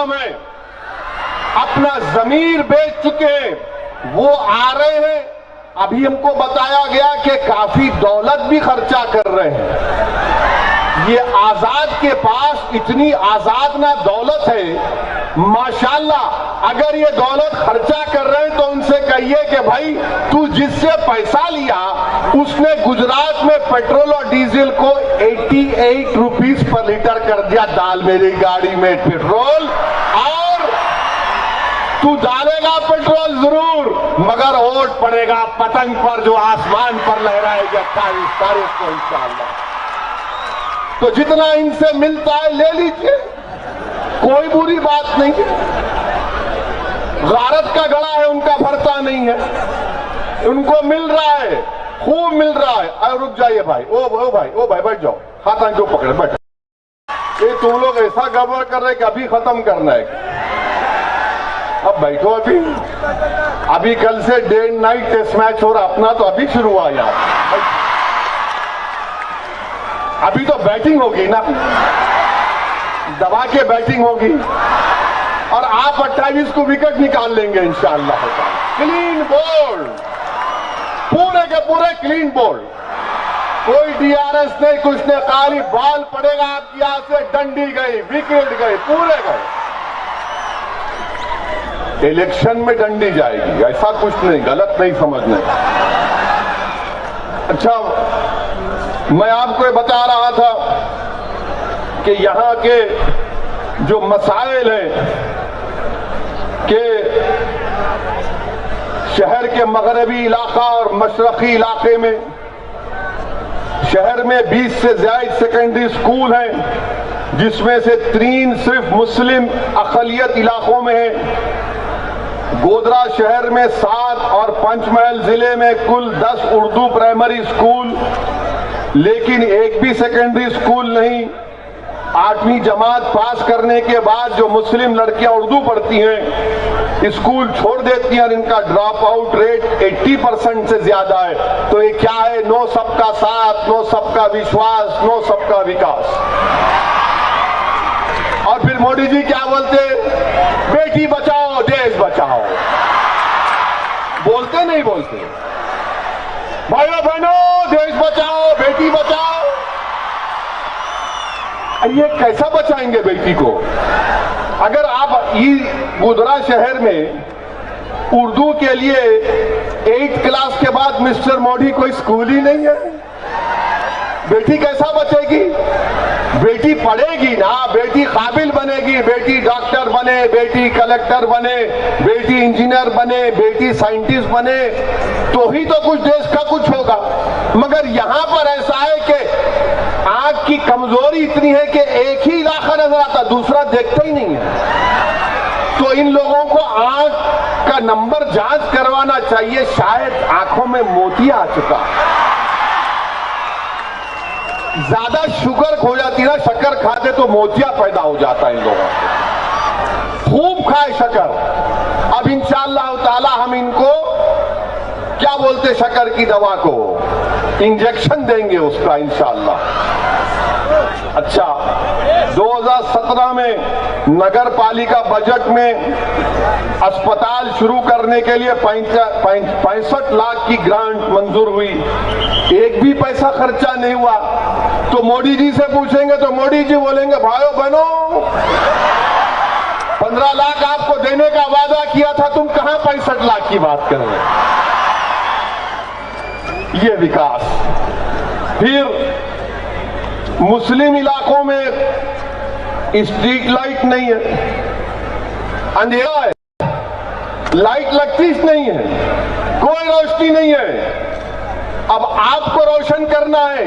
गुलाम हैं, अपना जमीर बेच चुके हैं, वो आ रहे हैं। अभी हमको बताया गया कि काफी दौलत भी खर्चा कर रहे हैं। ये आजाद के पास इतनी आजाद ना दौलत है, माशाल्लाह। अगर ये दौलत खर्चा कर रहे हैं तो उनसे कहिए कि भाई तू जिससे पैसा लिया उसने गुजरात में पेट्रोल और डीजल को 88 रुपीस पर लीटर कर दिया। डाल मेरी गाड़ी में पेट्रोल, और तू डालेगा पेट्रोल जरूर, मगर वोट पड़ेगा पतंग पर जो आसमान पर लहराएगी 28 तारीख को इंशाअल्लाह। तो जितना इनसे मिलता है ले लीजिए, कोई बुरी बात नहीं है। गारत का गड़ा है, उनका भरता नहीं है, उनको मिल रहा है, खूब मिल रहा है। अरे रुक जाइए भाई, ओ भाई बैठ जाओ, हाथ क्यों पकड़े, बैठ। ये तुम लोग ऐसा गड़बड़ कर रहे कि अभी खत्म करना है। अब बैठो, अभी कल से day and night test match हो रहा, अपना तो अभी शुरू हुआ यार। अभी तो बैटिंग होगी ना, दबा के बैटिंग होगी, और आप 28 को विकेट निकाल लेंगे इंशाअल्लाह। क्लीन बोल्ड, पूरे के पूरे क्लीन बोल्ड, कोई डीआरएस नहीं, कुछ नहीं, खाली बॉल पड़ेगा आपकी यहां से, डंडी गई, विकेट गए, पूरे गए। इलेक्शन में डंडी जाएगी, ऐसा कुछ नहीं, गलत नहीं समझना। अच्छा, मैं आपको ये बता रहा था कि यहां के जो मसाइल हैं कि शहर के मगरबी इलाका और मशरकी इलाके में, शहर में 20 से ज्यादा सेकेंडरी स्कूल हैं, जिसमें से 3 सिर्फ मुस्लिम अक़लियत इलाकों में है। गोधरा शहर में 7 और पंचमहल जिले में कुल 10 उर्दू प्राइमरी स्कूल, लेकिन एक भी सेकेंडरी स्कूल नहीं। 8वीं जमात पास करने के बाद जो मुस्लिम लड़कियां उर्दू पढ़ती हैं, स्कूल छोड़ देती हैं, और इनका ड्रॉप आउट रेट 80% से ज्यादा है। तो ये क्या है? नो सबका साथ, नो सबका विश्वास, नो सबका विकास। और फिर मोदी जी क्या बोलते? बेटी बचाओ देश बचाओ। बोलते नहीं बोलते? भाइयों बहनों, देश बचाओ, बेटी बचाओ। ये कैसा बचाएंगे बेटी को? अगर आप गोधरा शहर में उर्दू के लिए 8th क्लास के बाद मिस्टर मोदी कोई स्कूल ही नहीं है, बेटी कैसा बचेगी? बेटी पढ़ेगी ना, बेटी काबिल बनेगी, बेटी डॉक्टर बने, बेटी कलेक्टर बने, बेटी इंजीनियर बने, बेटी साइंटिस्ट बने, तो ही तो कुछ देश का कुछ होगा। मगर यहां पर ऐसा है कि आंख की कमजोरी इतनी है कि एक ही इलाका नजर आता, दूसरा देखता ही नहीं है। तो इन लोगों को आंख का नंबर जांच करवाना चाहिए, शायद आंखों में मोतिया आ चुका। ज्यादा शुगर हो जाती ना, शक्कर खाते तो मोतिया पैदा हो जाता है इन लोगों को। खूब खाए शक्कर। अब इंशाअल्लाह ताला हम इनको क्या बोलते, शक्कर की दवा को इंजेक्शन देंगे उसका इंशाअल्लाह। अच्छा, 2017 में नगर पालिका बजट में अस्पताल शुरू करने के लिए 65 लाख की ग्रांट मंजूर हुई, एक भी पैसा खर्चा नहीं हुआ। तो मोदी जी से पूछेंगे तो मोदी जी बोलेंगे, भाइयों बहनों, 15 लाख आपको देने का वादा किया था, तुम कहां 65 लाख की बात कर रहे हैं? ये विकास। फिर मुस्लिम इलाकों में स्ट्रीट लाइट नहीं है, अंधेरा है, लाइट लगती नहीं है, कोई रोशनी नहीं है। अब आपको रोशन करना है।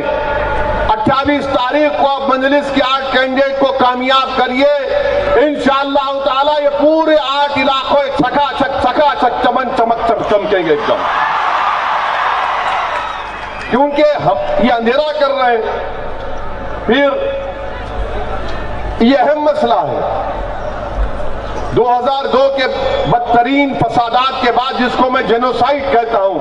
28 तारीख को आप मजलिस के 8 कैंडिडेट को कामयाब करिए, इंशाअल्लाह ताला ये पूरे 8 इलाकों छकाछक चमन चमक चमकेंगे एकदम, क्योंकि हम ये अंधेरा कर रहे हैं। फिर ये अहम मसला है 2002 के बदतरीन फसादात के बाद, जिसको मैं जेनोसाइड कहता हूं।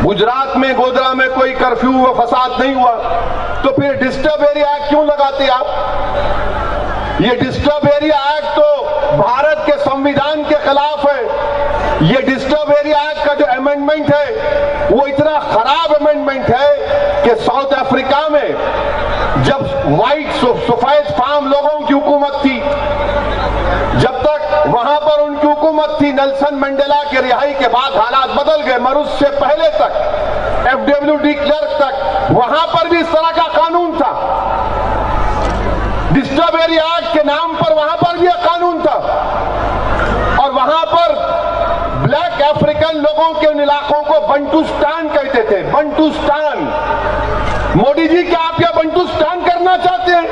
गुजरात में गोधरा में कोई कर्फ्यू व फसाद नहीं हुआ, तो फिर डिस्टर्ब एरिया क्यों लगाते आप? ये डिस्टर्ब एरिया एक्ट तो भारत के संविधान के खिलाफ है। ये डिस्टर्ब एरिया एक्ट का जो अमेंडमेंट है वो इतना खराब अमेंडमेंट है कि साउथ अफ्रीका में जब व्हाइट सफेद फार्म लोगों की हुकूमत थी, जब तक वहां पर उनकी हुकूमत थी, नेल्सन मंडेला की रिहाई के बाद हालात बदल गए, मगर उससे पहले तक एफडब्ल्यू डी क्लर्क तक वहां पर भी इस तरह का कानून था। डिस्टर्ब एरिया एक्ट के नाम पर वहां पर भी एक कानून था और वहां पर ब्लैक अफ्रीकन लोगों के उन इलाकों को बंटुस्तान कहते थे। बंटुस्तान। मोदी जी क्या आप यह बंटुस्तान करना चाहते हैं?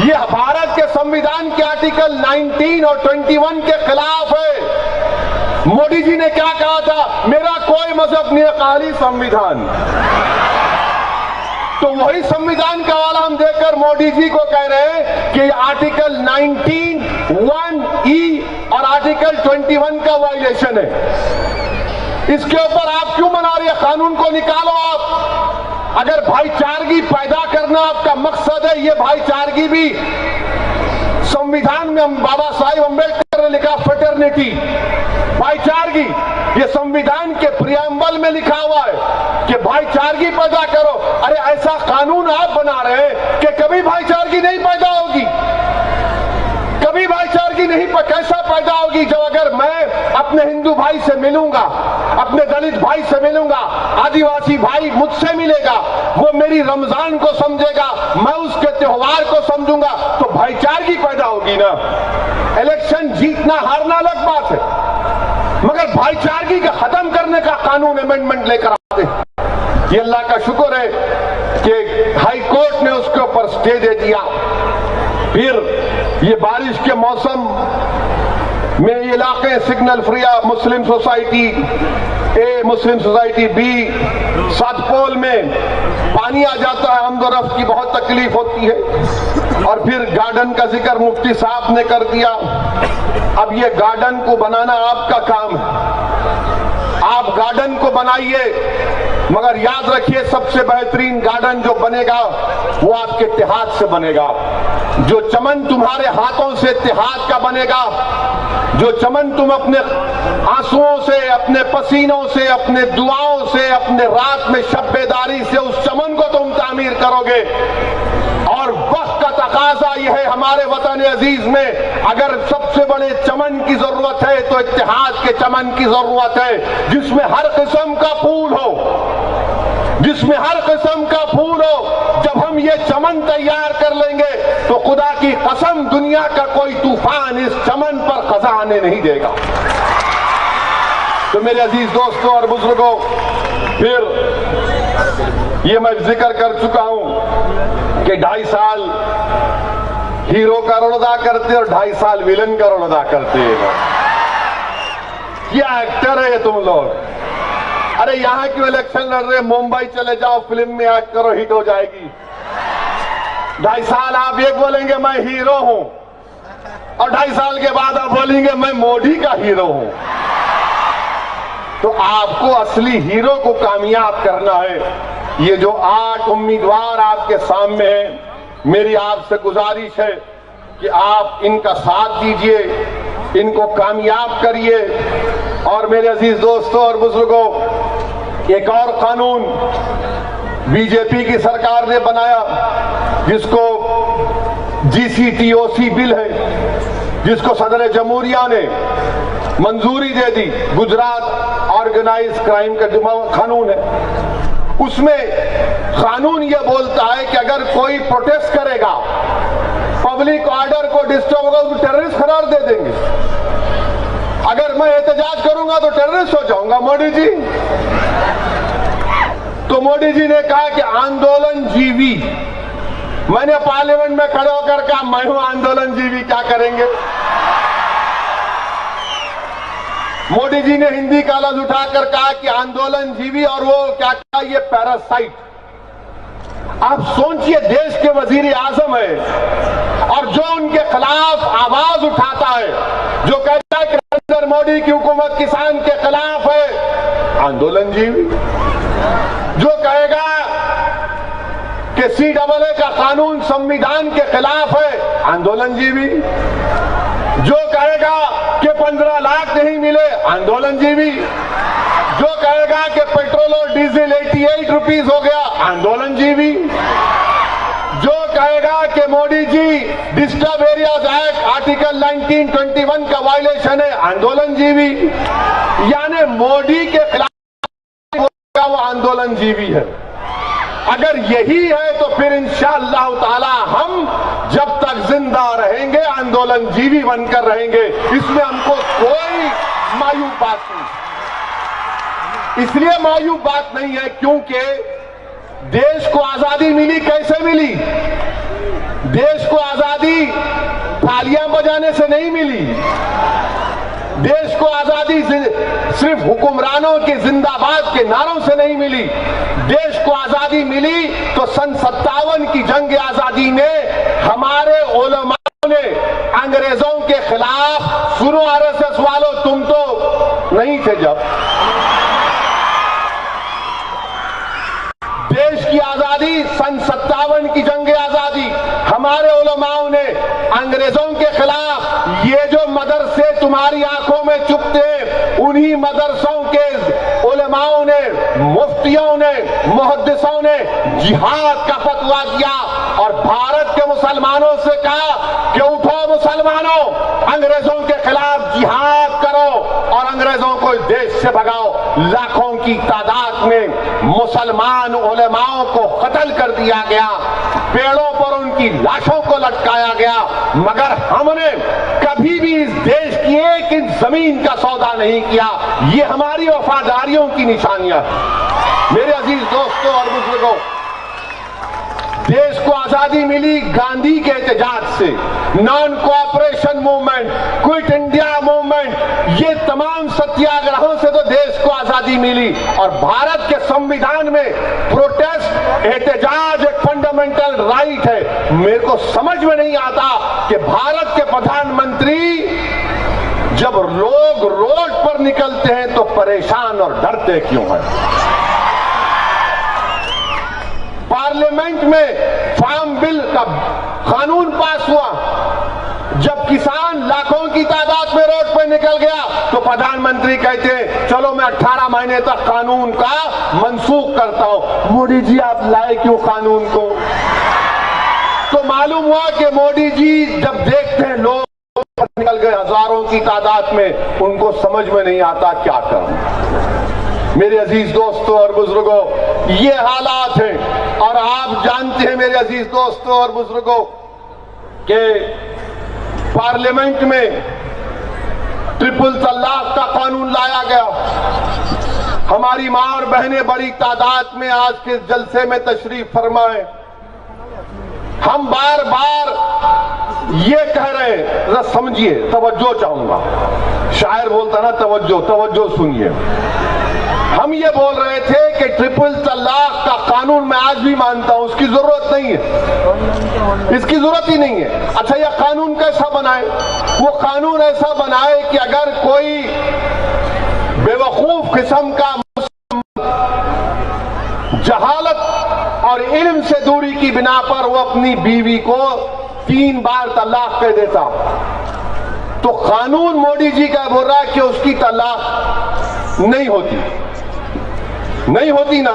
यह भारत के संविधान के आर्टिकल 19 और 21 के खिलाफ है। मोदी जी ने क्या कहा था? मेरा कोई मजहब नहीं है, खाली संविधान। तो वही संविधान का हवाला हम देकर मोदी जी को कह रहे हैं कि आर्टिकल 19, 1E और आर्टिकल 21 का वायलेशन है। इसके ऊपर आप क्यों मना रहे हैं? कानून को निकालो आप। अगर भाईचारगी पैदा करना आपका मकसद है, ये भाईचारगी भी संविधान में हम बाबा साहिब अम्बेडकर ने लिखा फ्रेटर्निटी, भाईचारगी, ये संविधान के प्रियम्बल में लिखा हुआ है कि भाईचारगी पैदा करो। अरे ऐसा कानून आप बना रहे हैं कि कभी भाईचारगी नहीं पैदा होगी, कभी भाईचारगी नहीं कैसा पैदा होगी? जब अगर मैं अपने हिंदू भाई से मिलूंगा, अपने दलित भाई से मिलूंगा, आदिवासी भाई मुझसे मिलेगा, वो मेरी रमजान को समझेगा, मैं उसके त्योहार को समझूंगा, तो भाईचारगी पैदा होगी ना। इलेक्शन जीतना हारना अलग बात है, मगर भाईचारगी का खत्म करने का कानून अमेंडमेंट लेकर आते हैं। ये अल्लाह का शुक्र है कि हाई कोर्ट ने उसके ऊपर स्टे दे दिया। फिर ये बारिश के मौसम में ये इलाके सिग्नल फ्रिया, मुस्लिम सोसाइटी ए, मुस्लिम सोसाइटी बी, सातपोल में पानी आ जाता है, आमदोरफ्त की बहुत तकलीफ होती है। और फिर गार्डन का जिक्र मुफ्ती साहब ने कर दिया। अब ये गार्डन को बनाना आपका काम है, आप गार्डन को बनाइए, मगर याद रखिए सबसे बेहतरीन गार्डन जो बनेगा वो आपके इत्तेहाद से बनेगा। जो चमन तुम्हारे हाथों से इत्तेहाद का बनेगा, जो चमन तुम अपने आंसुओं से, अपने पसीनों से, अपने दुआओं से, अपने रात में शब्बेदारी से उस चमन को तुम तामीर करोगे। और वक्त का तकाजा यह है हमारे वतन अजीज में, अगर सबसे बड़े चमन की जरूरत है तो इत्तेहाद के चमन की जरूरत है, जिसमें हर किस्म का फूल हो, जिसमें हर किस्म का फूल हो। जब हम ये चमन तैयार कर लेंगे तो खुदा की कसम दुनिया का कोई तूफान इस चमन पर खजाने नहीं देगा। तो मेरे अजीज दोस्तों और बुजुर्गों, फिर ये मैं जिक्र कर चुका हूं कि 2.5 साल हीरो का रोल अदा करते और 2.5 साल विलन का रोल अदा करते हैं। क्या एक्टर है ये तुम लोग? अरे यहां क्यों इलेक्शन लड़ रहे? मुंबई चले जाओ, फिल्म में एक्ट करो, हिट हो जाएगी। 2.5 साल आप एक बोलेंगे मैं हीरो हूं और 2.5 साल के बाद आप बोलेंगे मैं मोदी का हीरो हूं। तो आपको असली हीरो को कामयाब करना है। ये जो 8 उम्मीदवार आपके सामने हैं, मेरी आपसे गुजारिश है कि आप इनका साथ दीजिए, इनको कामयाब करिए। और मेरे अजीज दोस्तों और बुजुर्गों, एक और कानून बीजेपी की सरकार ने बनाया जिसको GCTOC बिल है, जिसको सदर जमहूरिया ने मंजूरी दे दी। गुजरात ऑर्गेनाइज क्राइम का जो कानून है, उसमें कानून यह बोलता है कि अगर कोई प्रोटेस्ट करेगा, पब्लिक ऑर्डर को डिस्टर्ब होगा, तो टेररिस्ट करार दे देंगे। अगर मैं एहतजाज करूंगा तो टेररिस्ट हो जाऊंगा मोदी जी। तो मोदी जी ने कहा कि आंदोलन जीवी। मैंने पार्लियामेंट में खड़े होकर कहा मैं हूं आंदोलन जीवी, क्या करेंगे? मोदी जी ने हिंदी का लफ्ज उठाकर कहा कि आंदोलन जीवी, और वो क्या कहा? ये पैरासाइट। आप सोचिए, देश के वजीर आजम है और जो उनके खिलाफ आवाज उठाता है, जो कहता है कि नरेंद्र मोदी की हुकूमत किसान के खिलाफ है, आंदोलन जीवी। जो कहेगा कि CAA का कानून संविधान के खिलाफ है, आंदोलन जीवी। जो कहेगा कि 15 लाख नहीं मिले, आंदोलन जीवी। जो कहेगा कि पेट्रोल और डीजल 88 रुपीस हो गया, आंदोलन जीवी। जो कहेगा कि Modi ji disturb areas act article 1921 का वायलेशन है, आंदोलन जीवी। यानी मोदी के खिलाफ वो आंदोलन जीवी है। अगर यही है तो फिर इंशाअल्लाह ताला हम जब तक जिंदा रहेंगे आंदोलन जीवी बनकर रहेंगे। इसमें हमको कोई मायूब बात नहीं। इसलिए मायूब बात नहीं है क्योंकि देश को आजादी मिली, कैसे मिली? देश को आजादी तालियां बजाने से नहीं मिली। देश को आजादी सिर्फ हुक्मरानों के जिंदाबाद के नारों से नहीं मिली। देश को आजादी मिली तो सन 57 की जंग आजादी में हमारे उलमाओं ने अंग्रेजों के खिलाफ, सुनो आरएसएस वालों, तुम तो नहीं थे जब, देश की आजादी सन 57 की जंग आजादी, हमारे उलमाओं ने अंग्रेजों के खिलाफ, ये जो मदरसे तुम्हारी आंखों में चुभते हैं, उन्हीं मदरसों के उलमाओं ने, मुफ्तियों ने, मुहद्दिसों ने जिहाद का फतवा दिया और भारत के मुसलमानों से कहा कि उठो मुसलमानों, अंग्रेजों के खिलाफ जिहाद करो और अंग्रेजों को इस देश से भगाओ। लाखों की तादाद में मुसलमान उलमाओं को कत्ल कर दिया गया, पेड़ों पर उनकी लाशों को लटकाया गया, मगर हमने कभी भी इस देश की एक इंच जमीन का सौदा नहीं किया। ये हमारी वफादारियों की निशानियां हैं। मेरे अजीज दोस्तों और बुजुर्गों, देश को आजादी मिली गांधी के एहतजाज से, non cooperation movement, quit India movement, ये तमाम सत्याग्रहों से तो देश को आजादी मिली। और भारत के संविधान में प्रोटेस्ट, एहतजाज एक फंडामेंटल राइट है। मेरे को समझ में नहीं आता कि भारत के प्रधानमंत्री जब लोग रोड पर निकलते हैं तो परेशान और डरते क्यों हैं? पार्लियामेंट में फार्म बिल का कानून पास हुआ, जब किसान लाखों की तादाद में रोड पर निकल गया तो प्रधानमंत्री कहते हैं चलो मैं 18 महीने तक कानून का मनसूख करता हूं। मोदी जी आप लाए क्यों कानून को? तो मालूम हुआ कि मोदी जी जब देखते हैं लोग निकल गए हजारों की तादाद में, उनको समझ में नहीं आता क्या करें। मेरे अजीज दोस्तों और बुजुर्गों, ये हालात हैं। और आप जानते हैं मेरे अजीज दोस्तों और बुजुर्गों कि पार्लियामेंट में ट्रिपल तलाक का कानून लाया गया। हमारी मां और बहनें बड़ी तादाद में आज के जलसे में तशरीफ फरमाए। हम बार बार ये कह रहे हैं, जरा समझिए, तवज्जो चाहूंगा, शायर बोलता ना तवज्जो, तवज्जो सुनिए। हम ये बोल रहे थे कि ट्रिपल तलाक का कानून मैं आज भी मानता हूं, उसकी जरूरत नहीं है, इसकी जरूरत ही नहीं है। अच्छा, यह कानून कैसा बनाए? वो कानून ऐसा बनाए कि अगर कोई बेवकूफ किस्म का जहालत और इल्म से दूरी की बिना पर वो अपनी बीवी को 3 बार तलाक कह देता, तो कानून मोदी जी का बोल रहा है कि उसकी तलाक नहीं होती, नहीं होती ना,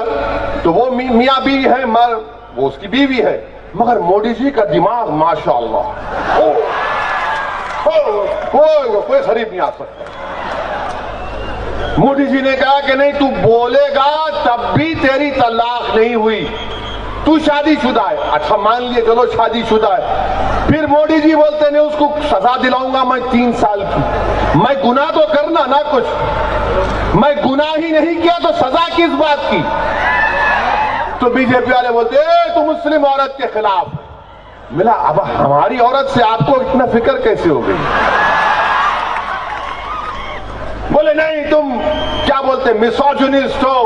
तो वो मियां बीवी है, मर वो उसकी बीवी है। मगर मोदी जी का दिमाग माशाअल्लाह, कोई शरीफ नहीं आ सकता। मोदी जी ने कहा कि नहीं, तू बोलेगा तब भी तेरी तलाक नहीं हुई, तू शादीशुदा है। अच्छा मान लिए, चलो शादीशुदा है। फिर मोदी जी बोलते नहीं, उसको सजा दिलाऊंगा मैं 3 साल की। मैं गुनाह तो करना ना कुछ, मैं गुनाह ही नहीं किया तो सजा किस बात की? तो बीजेपी वाले बोलते तू मुस्लिम औरत के खिलाफ। मिला, अब हमारी औरत से आपको इतना फिक्र कैसे हो गई? बोले नहीं, तुम क्या बोलते मिसोजिनिस्ट हो,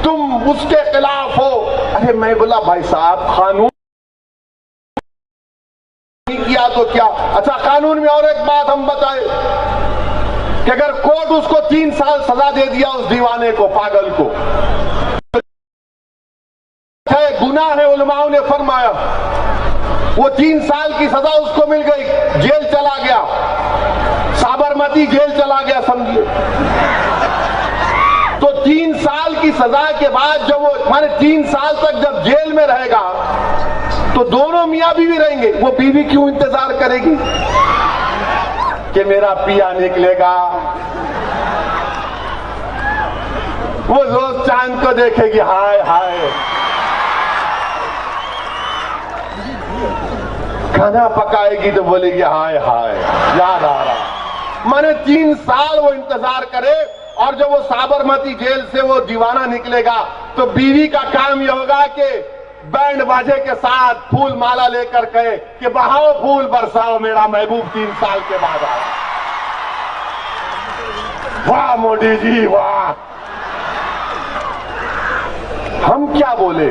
तुम उसके खिलाफ हो। अरे मैं बोला भाई साहब, कानून नहीं किया तो क्या? अच्छा, कानून में और एक बात हम बताए कि अगर कोर्ट उसको 3 साल सजा दे दिया, उस दीवाने को, पागल को, गुनाह है, उलमाओं ने फरमाया। वो 3 साल की सजा उसको मिल गई, जेल चला गया, साबरमती जेल चला गया समझिए। तो 3 साल की सजा के बाद जब वो माने 3 साल तक जब जेल में रहेगा तो दोनों मियां बीवी रहेंगे। वो बीवी क्यों इंतजार करेगी कि मेरा पिया निकलेगा? वो रोज चांद को देखेगी, हाय हाय। खाना पकाएगी तो बोलेगी हाय हाय, याद आ रहा। माने 3 साल वो इंतजार करे, और जब वो साबरमती जेल से वो दीवाना निकलेगा तो बीवी का काम यह होगा कि बैंड बाजे के साथ फूल माला लेकर कहे कि बहाओ फूल बरसाओ, मेरा महबूब 3 साल के बाद आया। वाह मोदी जी वाह। हम क्या बोले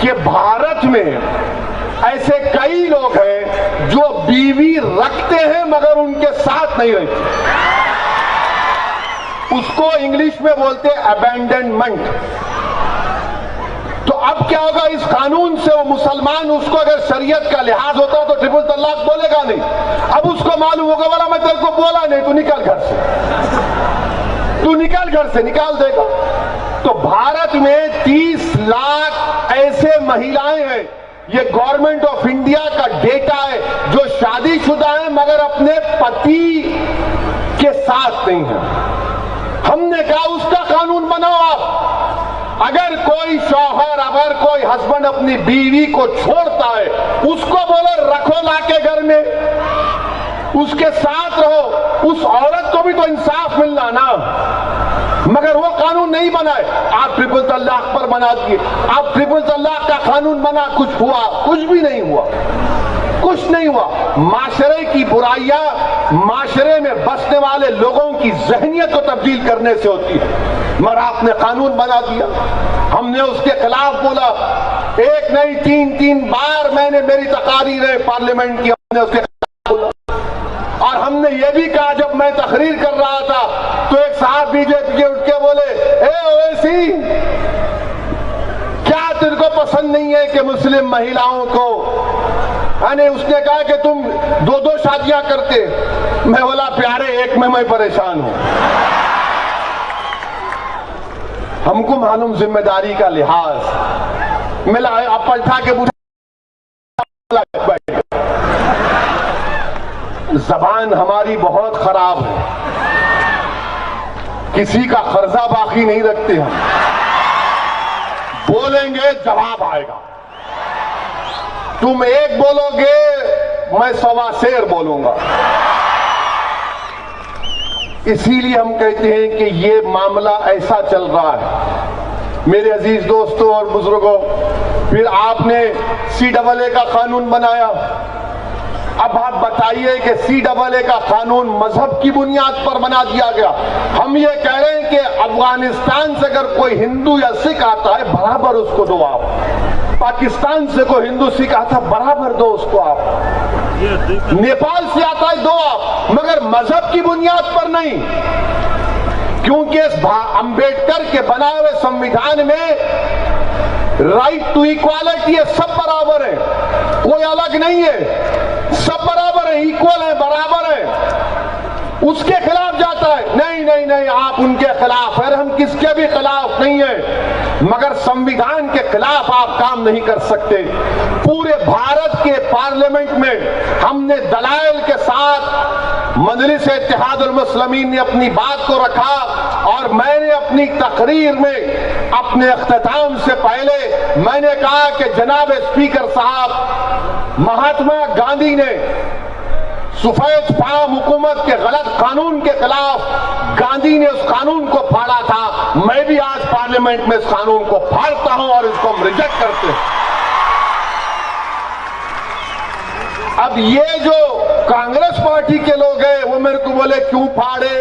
कि भारत में ऐसे कई लोग हैं जो बीवी रखते हैं मगर उनके साथ नहीं रहते। उसको इंग्लिश में बोलते हैं अबैंडनमेंट। तो अब क्या होगा इस कानून से? वो मुसलमान, उसको अगर शरीयत का लिहाज होता तो ट्रिपल तलाक बोलेगा नहीं। अब उसको मालूम होगा वाला मैं तेरे को बोला नहीं, तू निकल घर से, तू निकल घर से, निकाल देगा। तो भारत में 30 लाख ऐसे महिलाएं हैं, ये गवर्नमेंट ऑफ इंडिया का डेटा है, जो शादीशुदा है मगर अपने पति के साथ नहीं है। हमने कहा उसका कानून बनाओ आप। अगर कोई शौहर, अगर कोई हस्बैंड अपनी बीवी को छोड़ता है, उसको बोलो रखो लाके घर में, उसके साथ रहो। उस औरत को भी तो इंसाफ मिलना ना, मगर वो कानून नहीं बनाए। आप ट्रिपल तलाक पर बना दिए। आप ट्रिपल तलाक का कानून बना, कुछ हुआ? कुछ भी नहीं हुआ, कुछ नहीं हुआ। माशरे की बुराइयां माशरे में बसने वाले लोगों की जहनियत को तब्दील करने से होती है, मगर आपने कानून बना दिया। हमने उसके खिलाफ बोला, एक नहीं 3 बार मैंने मेरी तकारीरें पार्लियामेंट की, हमने उसके खिलाफ बोला। और हमने ये भी कहा, जब मैं तकरीर कर रहा था तो एक साहब बीजेपी के उठ के बोले, ए ओवैसी, क्या तेरे को पसंद नहीं है कि मुस्लिम महिलाओं को, यानी उसने कहा कि तुम 2-2 शादियां करते। मैं बोला प्यारे, एक में मैं परेशान हूं। हमको मालूम जिम्मेदारी का लिहाज मिला है। आप पलटा के पूछा, जबान हमारी बहुत खराब है, किसी का कर्जा बाकी नहीं रखते हम। बोलेंगे जवाब आएगा। तुम एक बोलोगे, मैं 1.25 शेर बोलूंगा। इसीलिए हम कहते हैं कि ये मामला ऐसा चल रहा है। मेरे अजीज दोस्तों और बुजुर्गों, फिर आपने CAA का कानून बनाया। अब आप बताइए कि CAA का कानून मजहब की बुनियाद पर बना दिया गया। हम ये कह रहे हैं कि अफगानिस्तान से अगर कोई हिंदू या सिख आता है, बराबर उसको दो आप। पाकिस्तान से कोई हिंदू सिख आता है, बराबर दो उसको आप। नेपाल से आता है, दो आप, मगर मजहब की बुनियाद पर नहीं। क्योंकि इस अंबेडकर के बनाए हुए संविधान में राइट टू इक्वालिटी है, सब बराबर है, कोई अलग नहीं है, सब बराबर है, इक्वल है, बराबर है। उसके खिलाफ जाता है, नहीं नहीं नहीं आप उनके खिलाफ है। हम किसके भी खिलाफ नहीं है, मगर संविधान के खिलाफ आप काम नहीं कर सकते। पूरे भारत के पार्लियामेंट में हमने दलाइल के साथ मजलिस इत्तेहादुल मुस्लिमीन ने अपनी बात को रखा, और मैंने अपनी तकरीर में अपने अख्तिताम से पहले मैंने कहा कि जनाब स्पीकर साहब, महात्मा गांधी ने सफेद फार्म हुकूमत के गलत कानून के खिलाफ गांधी ने उस कानून को फाड़ा था। मैं भी आज पार्लियामेंट में इस कानून को फाड़ता हूं और इसको हम रिजेक्ट करते हैं। अब ये जो कांग्रेस पार्टी के लोग हैं वो मेरे को बोले क्यों फाड़े,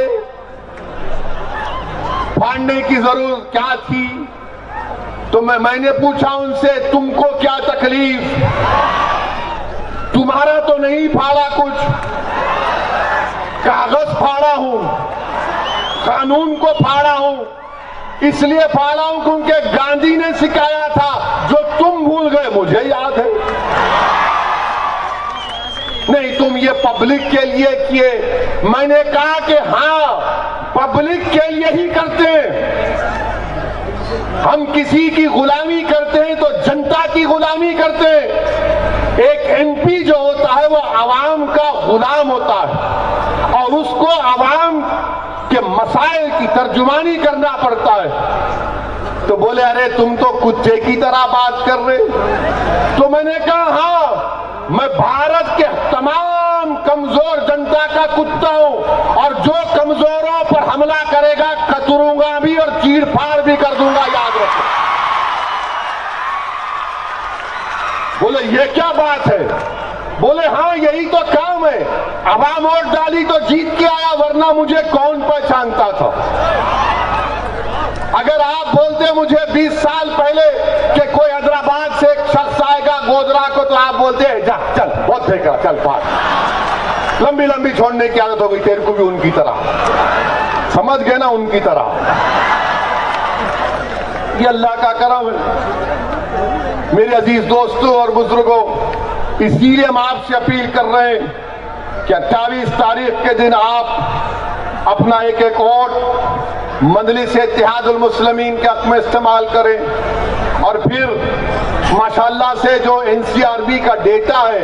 फाड़ने की जरूरत क्या थी? तो मैंने पूछा उनसे, तुमको क्या तकलीफ, तुम्हारा तो नहीं फाड़ा कुछ, कागज फाड़ा हूं, कानून को फाड़ा हूं, इसलिए फाड़ा हूं क्योंकि गांधी ने सिखाया था, जो तुम भूल गए मुझे याद है। नहीं, तुम ये पब्लिक के लिए किए। मैंने कहा कि हाँ, पब्लिक के लिए ही करते हैं। हम किसी की गुलामी करते हैं तो जनता की गुलामी करते हैं। एक एमपी जो होता है वो आवाम का गुलाम होता है और उसको आवाम के मसाइल की तर्जुमानी करना पड़ता है। तो बोले अरे तुम तो कुत्ते की तरह बात कर रहे। तो मैंने कहा हाँ, मैं भारत के तमाम कमजोर जनता का कुत्ता हूं और जो कमजोरों पर हमला करेगा कतरूंगा भी और चीरफाड़ भी कर दूंगा, याद रखो। बोले ये क्या बात है? बोले हाँ, यही तो काम है। अवाम वोट डाली तो जीत के आया, वरना मुझे कौन पहचानता था। अगर आप बोलते मुझे 20 साल पहले कि कोई हैदराबाद से एक शख्स आएगा गोधरा को, तो आप बोलते हैं जा चल, बहुत फेंका, चल बात। लंबी लंबी छोड़ने की आदत हो गई तेरे को भी उनकी तरह, समझ गए ना, उनकी तरह। ये अल्लाह का करम है। मेरे अजीज दोस्तों और बुजुर्गों, इसीलिए हम आपसे अपील कर रहे हैं कि 28 तारीख के दिन आप अपना एक एक वोट मजलिस इत्तेहादुल मुस्लिमीन के हक में इस्तेमाल करें। और फिर माशाल्लाह से जो एनसीआरबी का डेटा है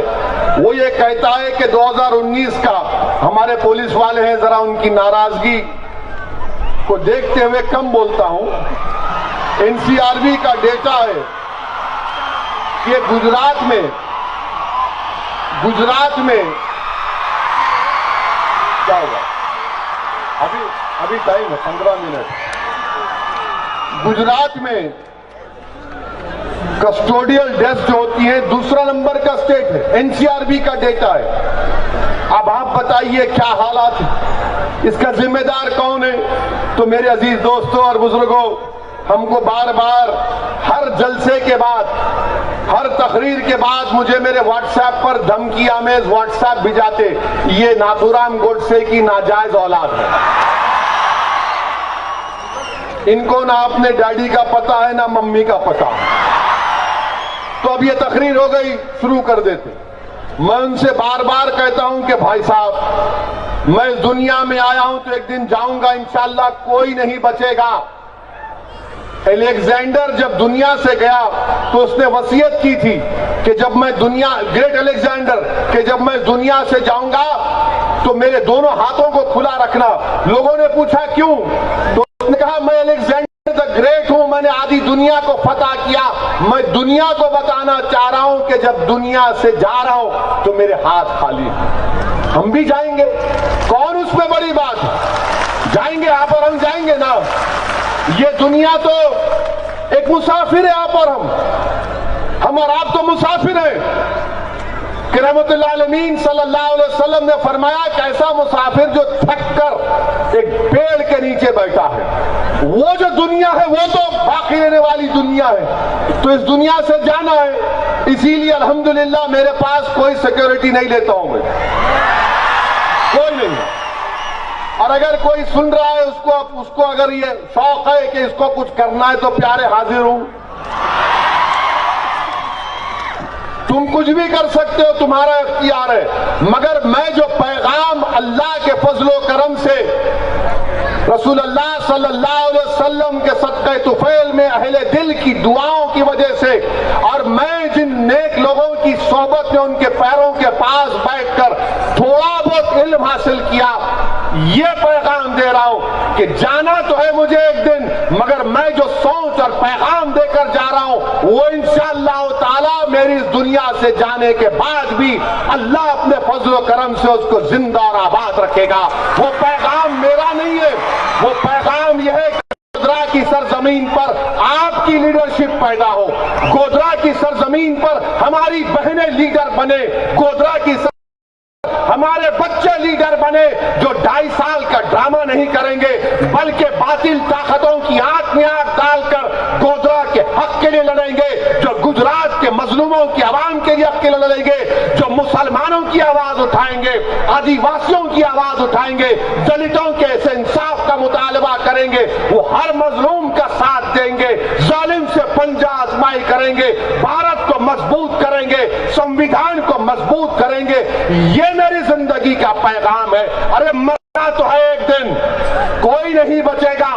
वो ये कहता है कि 2019 का, हमारे पुलिस वाले हैं जरा उनकी नाराजगी को देखते हुए कम बोलता हूं, एनसीआरबी का डेटा है कि गुजरात में क्या होगा, अभी टाइम है 15 मिनट। गुजरात में कस्टोडियल डेथ जो होती है दूसरा नंबर का स्टेट है, एनसीआरबी का डेटा है। अब आप बताइए क्या हालात है, इसका जिम्मेदार कौन है? तो मेरे अजीज दोस्तों और बुजुर्गों, हमको बार बार हर जलसे के बाद, हर तकरीर के बाद मुझे मेरे व्हाट्सएप पर धमकी आमेज व्हाट्सएप भिजाते, ये नाथूराम गोडसे की नाजायज औलाद है, इनको ना अपने डैडी का पता है ना मम्मी का पता। तो अब ये तकरीर हो गई, शुरू कर देते। मैं उनसे बार बार कहता हूं कि भाई साहब, मैं इस दुनिया में आया हूं तो एक दिन जाऊंगा इंशाअल्लाह, कोई नहीं बचेगा। अलेक्जेंडर जब दुनिया से गया तो उसने वसीयत की थी कि जब मैं दुनिया, ग्रेट अलेक्जेंडर, कि जब मैं दुनिया से जाऊंगा तो मेरे दोनों हाथों को खुला रखना। लोगों ने पूछा क्यों? तो उसने कहा मैं अलेक्जेंडर द ग्रेट हूं, मैंने आधी दुनिया को फतह किया, मैं दुनिया को बताना चाह रहा हूं कि जब दुनिया से जा रहा हूं तो मेरे हाथ खाली हैं। हम भी जाएंगे, कौन उसमें बड़ी बात है? जाएंगे आप और हम जाएंगे ना। ये दुनिया तो एक मुसाफिर है, आप और हम और आप तो मुसाफिर हैं। कि रहमतुल्लाह अलमीन सल्लल्लाहु अलैहि वसल्लम ने फरमाया कि ऐसा मुसाफिर जो थक कर एक पेड़ के नीचे बैठा है, वो जो दुनिया है वो तो बाकी रहने वाली दुनिया है। तो इस दुनिया से जाना है, इसीलिए अल्हम्दुलिल्लाह मेरे पास कोई सिक्योरिटी नहीं लेता हूं मैं, कोई नहीं। और अगर कोई सुन रहा है उसको अगर ये शौक है कि इसको कुछ करना है तो प्यारे हाजिर हूं, तुम कुछ भी कर सकते हो, तुम्हारा इख्तियार है। मगर मैं जो पैगाम अल्लाह के फजलो करम से, रसूलुल्लाह सल्लल्लाहु अलैहि वसल्लम के सदक़े तुफैल में अहले दिल की दुआओं की वजह से, और मैं जिन नेक लोगों की सोबत में उनके पैरों के पास बैठकर थोड़ा बहुत इल्म हासिल किया, ये पैगाम दे रहा हूं कि जाना तो है मुझे एक दिन, मगर मैं जो सोच और पैगाम देकर जा रहा हूं वो इंशाअल्लाह ताला मेरी इस दुनिया से जाने के बाद भी अल्लाह अपने फजल करम से उसको जिंदा और आबाद रखेगा। वो पैगाम मेरा नहीं है, वो पैगाम यह है कि गोधरा की सरजमीन पर आपकी लीडरशिप पैदा हो, गोधरा की सरजमीन पर हमारी बहनें लीडर बने, गोधरा की हमारे बच्चे लीडर बने जो 2.5 साल का ड्रामा नहीं करेंगे, बल्कि बातिल ताकतों की आंख में आंख डालकर गोधरा के हक के लिए लड़ेंगे, जो गुजरात के मजलूमों की आवाम के लिए हक के लिए लड़ेंगे, जो मुसलमानों की आवाज उठाएंगे, आदिवासियों की आवाज उठाएंगे, दलितों के ऐसे इंसाफ का मुतालबा करेंगे, वो हर मजलूम का साथ देंगे, जालिम से पंजा आजमाई करेंगे, भारत को मजबूत करेंगे, संविधान को मजबूत करेंगे। ये मेरी जिंदगी का पैगाम है। अरे मरना तो है एक दिन, कोई नहीं बचेगा,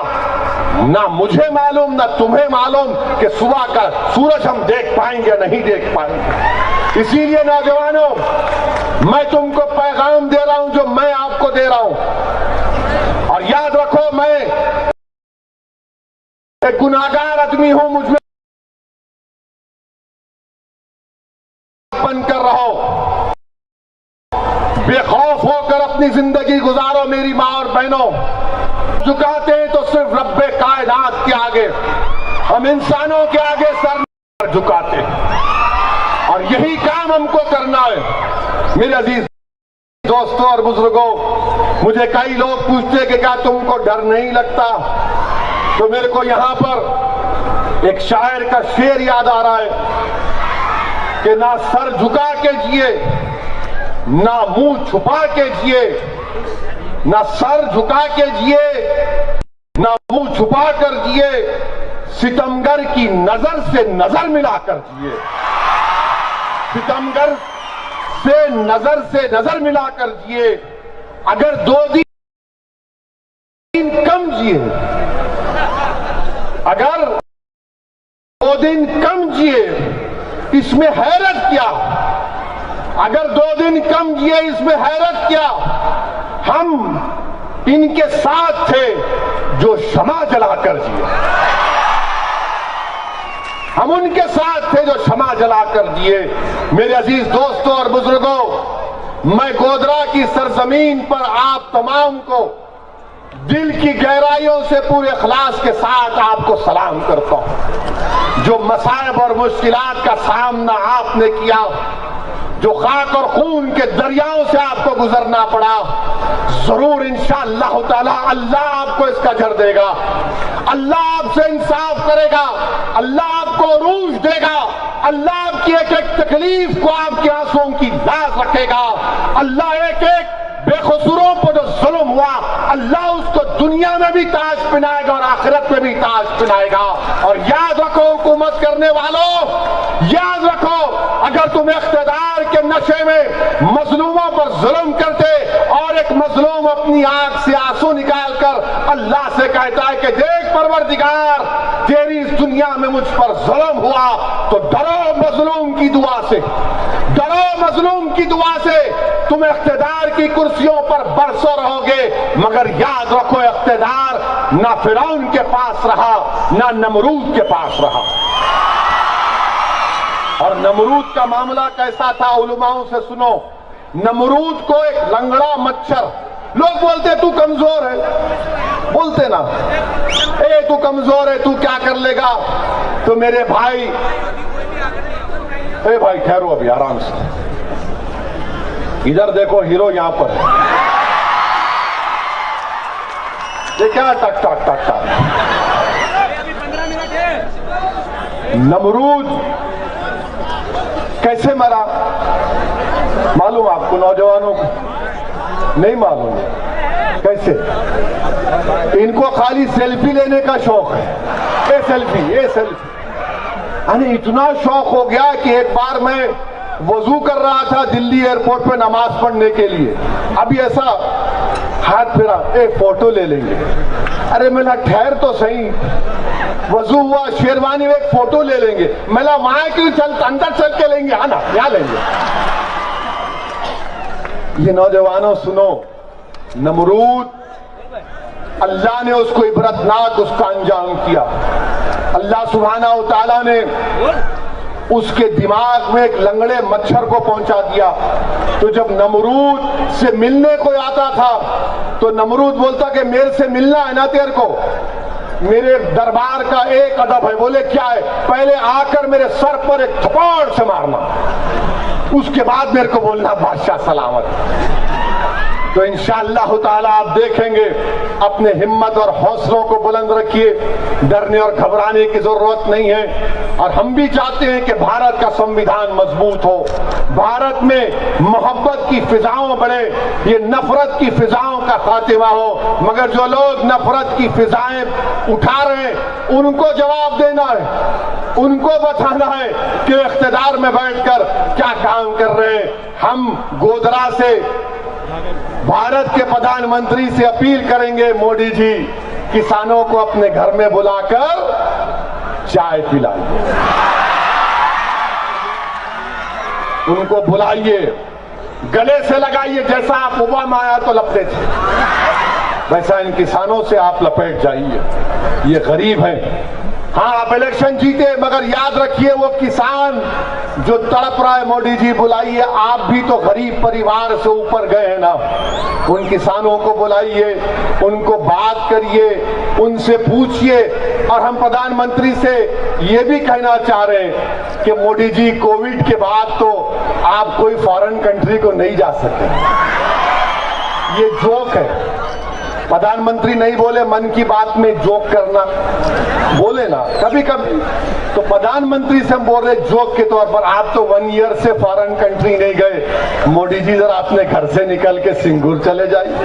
ना मुझे मालूम ना तुम्हें मालूम कि सुबह का सूरज हम देख पाएंगे नहीं देख पाएंगे। इसीलिए नौजवानों, मैं तुमको पैगाम दे रहा हूं जो मैं आपको दे रहा हूं, और याद रखो मैं एक गुनाहगार आदमी हूं, मुझमें बनकर रहो, बेखौफ होकर अपनी जिंदगी गुजारो। मेरी मां और बहनों, झुकाते हैं तो सिर्फ रब्बे कायनात के आगे, हम इंसानों के आगे सर झुकाते हैं, और यही काम हमको करना है। मेरे अजीज दोस्तों और बुजुर्गों, मुझे कई लोग पूछते कि क्या तुमको डर नहीं लगता, तो मेरे को यहां पर एक शायर का शेर याद आ रहा है कि ना सर झुका के जिए, ना मुंह छुपा के जिए, ना सर झुका के जिए, ना मुंह छुपा कर जिए, सितमगर की नजर से नजर मिलाकर जिए, सितमगर से नजर मिलाकर जिए। अगर 2 दिन कम जिए, अगर 2 दिन कम जिए, इसमें हैरत क्या? अगर 2 दिन कम जिए, इसमें हैरत क्या? हम इनके साथ थे जो क्षमा जलाकर जिए, हम उनके साथ थे जो क्षमा जलाकर जिए। मेरे अजीज दोस्तों और बुजुर्गों, मैं गोधरा की सरजमीन पर आप तमाम को दिल की गहराइयों से पूरे इखलास के साथ आपको सलाम करता हूं। जो मसाइब और मुश्किलात का सामना आपने किया, जो खाक और खून के दरियाओं से आपको गुजरना पड़ा, जरूर इंशाअल्लाह ताला अल्लाह आपको इसका अजर देगा, अल्लाह आपसे इंसाफ करेगा, अल्लाह आपको उरूज देगा, अल्लाह आपकी एक एक तकलीफ को आपके आंसुओं की लाज रखेगा, अल्लाह एक एक बेकसूरों पर जो जुल्म हुआ, अल्लाह उसको दुनिया में भी ताज पहनाएगा और आखिरत में भी ताज पहनाएगा। और याद रखो हुकूमत करने वालों, याद रखो, अगर तुम इख्तिदार के नशे में मजलूमों पर जुल्म करते और एक मजलूम अपनी आंख से आंसू निकालकर अल्लाह से कहता है कि देख परवरदिगार, तेरी इस दुनिया में मुझ पर जुल्म हुआ, तो डरो मजलूम की दुआ से, डरो मजलूम की दुआ से। तुम इख्तिदार की कुर्सियों पर बरसों रहोगे, मगर याद रखो इख्तिदार ना फिरौन के पास रहा, ना नमरूद के पास रहा। और नमरूद का मामला कैसा था, उलमाओं से सुनो। नमरूद को एक लंगड़ा मच्छर, लोग बोलते तू कमजोर है, बोलते ना, ए तू कमजोर है, तू क्या कर लेगा। तो मेरे भाई, ए भाई ठहरो अभी आराम से, इधर देखो हीरो यहां पर, ये क्या टक टक टक टक। नमरूद कैसे मरा मालूम आपको? नौजवानों को नहीं मालूम कैसे? इनको खाली सेल्फी लेने का शौक है, ये सेल्फी, ये सेल्फी। यानी इतना शौक हो गया कि एक बार मैं वजू कर रहा था दिल्ली एयरपोर्ट पे नमाज पढ़ने के लिए, अभी ऐसा हाथ फिरा, एक फोटो ले लेंगे। अरे मेरा ठहर तो सही, वजू हुआ, शेरवानी में एक फोटो ले लेंगे। मेरा वहां क्यों चल, अंदर चल के लेंगे, है ना, यहाँ लेंगे। ये नौजवानों सुनो, नमरूद अल्लाह ने उसको इबरतनाक उसका अंजाम किया। अल्लाह सुब्हाना व तआला ने उसके दिमाग में एक लंगड़े मच्छर को पहुंचा दिया। तो जब नमरूद से मिलने को आता था तो नमरूद बोलता कि मेरे से मिलना है ना तेरे को, मेरे दरबार का एक अदब है। बोले क्या है? पहले आकर मेरे सर पर एक थप्पड़ से मारना, उसके बाद मेरे को बोलना बादशाह सलामत। तो इंशाअल्लाह ताला आप देखेंगे, अपने हिम्मत और हौसलों को बुलंद रखिए, डरने और घबराने की जरूरत नहीं है। और हम भी चाहते हैं कि भारत का संविधान मजबूत हो, भारत में मोहब्बत की फिजाओं बढ़े, ये नफरत की फिजाओं का खात्मा हो। मगर जो लोग नफरत की फिजाएं उठा रहे हैं उनको जवाब देना है, उनको बताना है कि इख्तिदार में बैठकर क्या काम कर रहे हैं। हम गोधरा से भारत के प्रधानमंत्री से अपील करेंगे, मोदी जी किसानों को अपने घर में बुलाकर चाय पिलाइए, उनको बुलाइए, गले से लगाइए। जैसा आप ओबामा आया तो लपटे थे, वैसा इन किसानों से आप लपेट जाइए। ये गरीब हैं। हाँ, आप इलेक्शन जीते, मगर याद रखिए वो किसान जो तड़प रहा है, मोदी जी बुलाइए। आप भी तो गरीब परिवार से ऊपर गए हैं ना, उन किसानों को बुलाइए, उनको बात करिए, उनसे पूछिए। और हम प्रधानमंत्री से ये भी कहना चाह रहे हैं कि मोदी जी कोविड के बाद तो आप कोई फॉरेन कंट्री को नहीं जा सकते। ये जोक है। प्रधानमंत्री नहीं बोले मन की बात में जोक करना, बोले ना कभी कभी। तो प्रधानमंत्री से हम बोल रहे जोक के तौर पर, आप तो 1 ईयर से फॉरेन कंट्री नहीं गए। मोदी जी जरा अपने घर से निकल के सिंगूर चले जाइए,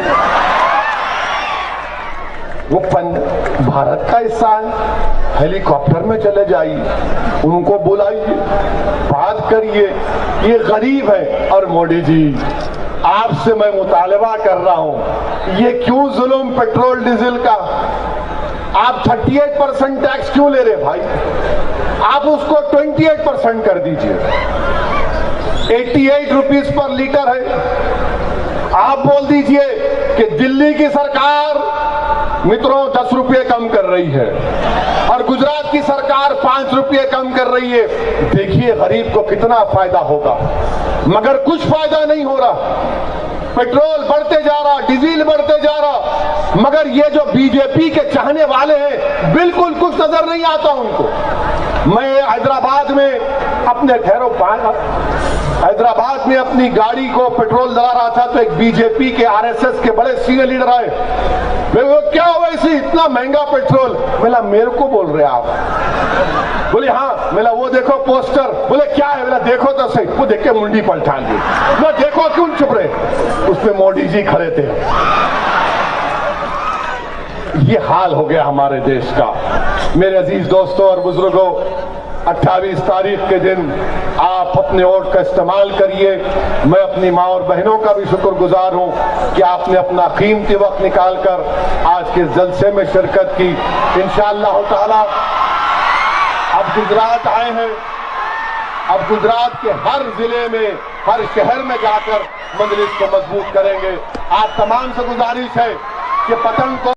वो भारत का हिस्सा है, हेलीकॉप्टर में चले जाइए, उनको बुलाइए, बात करिए। ये गरीब है। और मोदी जी आपसे मैं मुतालबा कर रहा हूं, ये क्यों जुल्म पेट्रोल डीजल का? आप 38% टैक्स क्यों ले रहे भाई? आप उसको 28% कर दीजिए। 88 रुपीज पर लीटर है। आप बोल दीजिए कि दिल्ली की सरकार मित्रों 10 रुपये कम कर रही है और गुजरात की सरकार 5 रुपये कम कर रही है। देखिए गरीब को कितना फायदा होगा, मगर कुछ फायदा नहीं हो रहा। पेट्रोल बढ़ते जा रहा, डीजल बढ़ते जा रहा, मगर ये जो बीजेपी के चाहने वाले हैं बिल्कुल कुछ नजर नहीं आता उनको। मैं हैदराबाद में अपने हैदराबाद में अपनी गाड़ी को पेट्रोल डला रहा था तो एक बीजेपी के आरएसएस के बड़े सीनियर लीडर आए। वो क्या हुआ इसी इतना महंगा पेट्रोल? बोला मेरे को बोल रहे आप? बोले हाँ। बोला वो देखो पोस्टर। बोले क्या है? बोला देखो तो सही। वो देख के मुंडी पलटा ली। बोला देखो क्यों चुप रहे? उसमें मोदी जी खड़े थे। ये हाल हो गया हमारे देश का। मेरे अजीज दोस्तों और बुजुर्गों, 28 तारीख के दिन आप अपने वोट का इस्तेमाल करिए। मैं अपनी माँ और बहनों का भी शुक्रगुजार हूँ कि आपने अपना कीमती वक्त निकालकर आज के जलसे में शिरकत की। इंशाअल्लाह ताला अब गुजरात आए हैं, अब गुजरात के हर जिले में, हर शहर में जाकर मजलिस को मजबूत करेंगे। आप तमाम से गुजारिश है कि पतंग को